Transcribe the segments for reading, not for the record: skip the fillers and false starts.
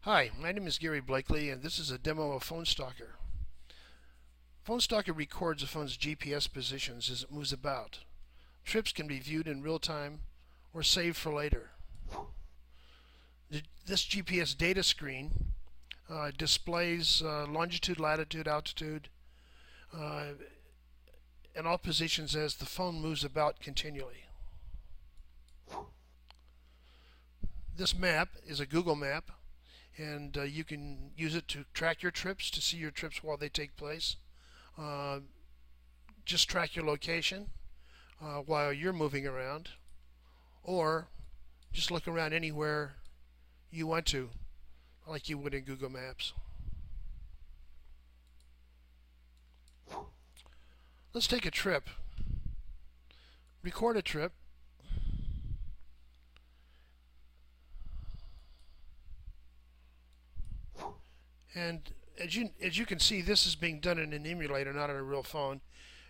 Hi, my name is Gary Blakely, and this is a demo of PhoneStalker. PhoneStalker records a phone's GPS positions as it moves about. Trips can be viewed in real time or saved for later. This GPS data screen displays longitude, latitude, altitude, and all positions as the phone moves about continually. This map is a Google map, and you can use it to track your trips, to see your trips while they take place. Just track your location while you're moving around, or just look around anywhere you want to, like you would in Google Maps. Let's take a trip. Record a trip. And as you can see, this is being done in an emulator, not on a real phone.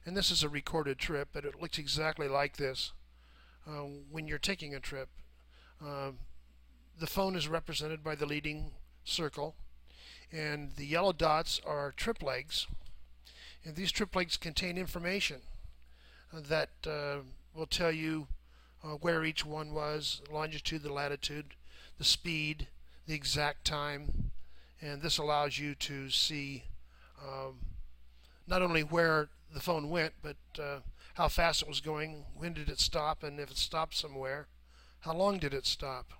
And this is a recorded trip, but it looks exactly like this when you're taking a trip. The phone is represented by the leading circle, and the yellow dots are trip legs. And these trip legs contain information that will tell you where each one was, longitude, the latitude, the speed, the exact time. And this allows you to see not only where the phone went, but how fast it was going, when did it stop, and if it stopped somewhere, how long did it stop.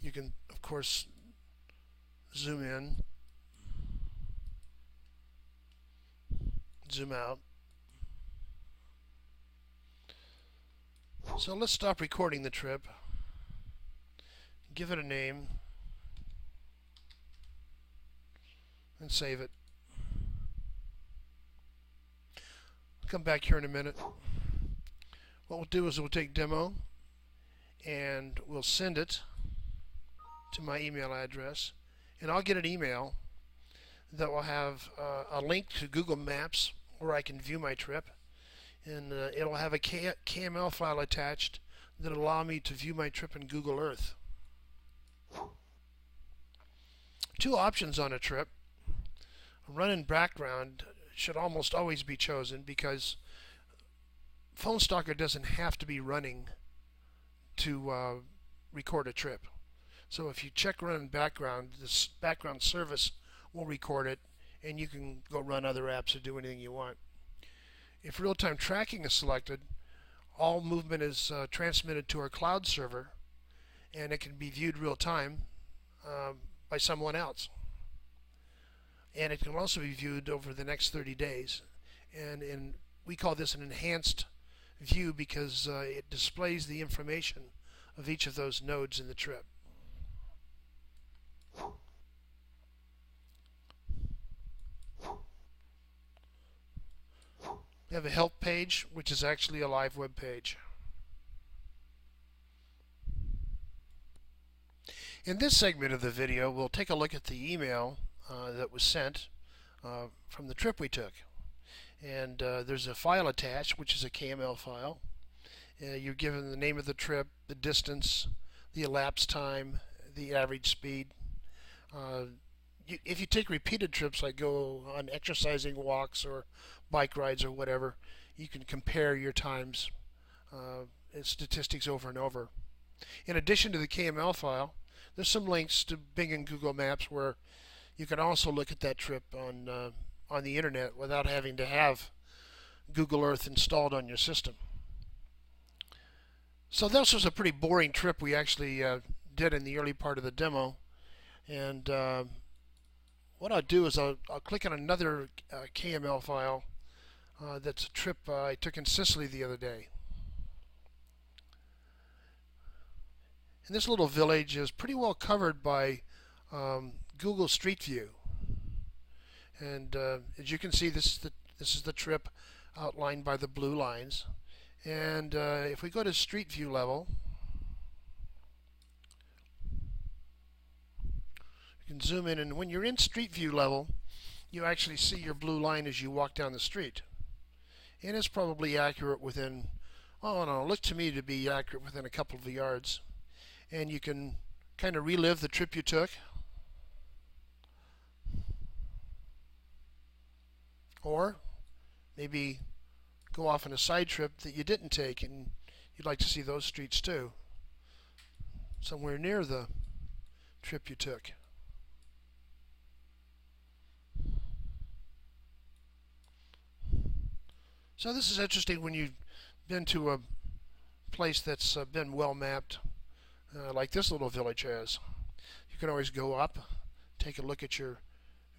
You can, of course, zoom in, zoom out. So let's stop recording the trip. Give it a name and save it. I'll come back here in a minute. What we'll do is we'll take demo and we'll send it to my email address, and I'll get an email that will have a link to Google Maps where I can view my trip, and it'll have a KML file attached that will allow me to view my trip in Google Earth. Two options on a trip. Run in background should almost always be chosen because PhoneStalker doesn't have to be running to record a trip. So if you check run in background, this background service will record it, and you can go run other apps or do anything you want. If real-time tracking is selected, all movement is transmitted to our cloud server, and it can be viewed real time by someone else. And it can also be viewed over the next 30 days. And we call this an enhanced view because it displays the information of each of those nodes in the trip. We have a help page, which is actually a live web page. In this segment of the video, we'll take a look at the email that was sent from the trip we took. And there's a file attached, which is a KML file. You're given the name of the trip, the distance, the elapsed time, the average speed. If you take repeated trips, like go on exercising walks or bike rides or whatever, you can compare your times and statistics over and over. In addition to the KML file, there's some links to Bing and Google Maps where you can also look at that trip on the internet without having to have Google Earth installed on your system. So this was a pretty boring trip we actually did in the early part of the demo. And what I'll do is I'll click on another KML file that's a trip I took in Sicily the other day. And this little village is pretty well covered by Google Street View. And as you can see, this is the trip outlined by the blue lines. And if we go to Street View level, you can zoom in, and when you're in Street View level, you actually see your blue line as you walk down the street. And it's probably accurate within, oh no, it looked to me to be accurate within a couple of yards. and you can kind of relive the trip you took, or maybe go off on a side trip that you didn't take and you'd like to see those streets too, somewhere near the trip you took. So this is interesting when you've been to a place that's been well mapped, like this little village has. You can always go up, take a look at your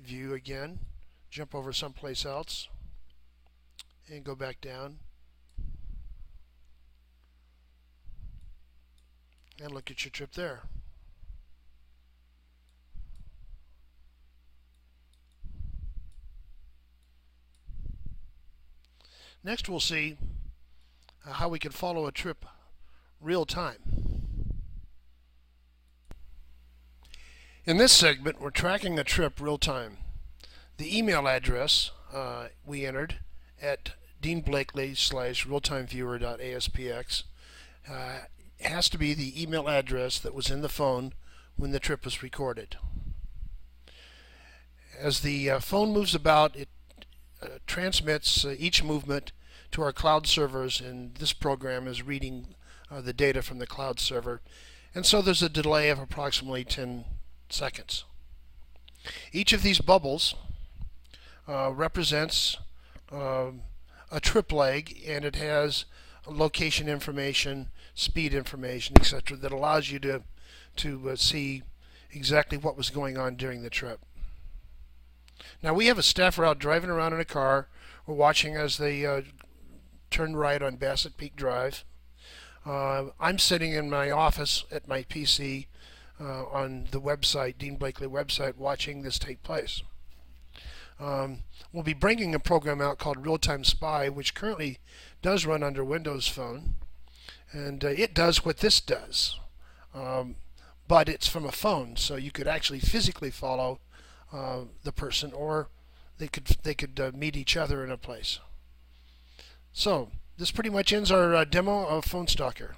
view again, jump over someplace else, and go back down and look at your trip there. Next we'll see how we can follow a trip real time. In this segment, we're tracking a trip real time. The email address we entered at deanblakely/realtimeviewer.aspx has to be the email address that was in the phone when the trip was recorded. As the phone moves about, it transmits each movement to our cloud servers, and this program is reading the data from the cloud server, and so there's a delay of approximately 10 seconds. Each of these bubbles represents a trip leg, and it has location information, speed information, etc., that allows you to see exactly what was going on during the trip. Now we have a staffer out driving around in a car. We're watching as they turn right on Bassett Peak Drive. I'm sitting in my office at my PC on the website, Dean Blakely website, watching this take place. We'll be bringing a program out called RealTime Spy, which currently does run under Windows Phone, and it does what this does, but it's from a phone, so you could actually physically follow the person, or they could meet each other in a place. So this pretty much ends our demo of PhoneStalker.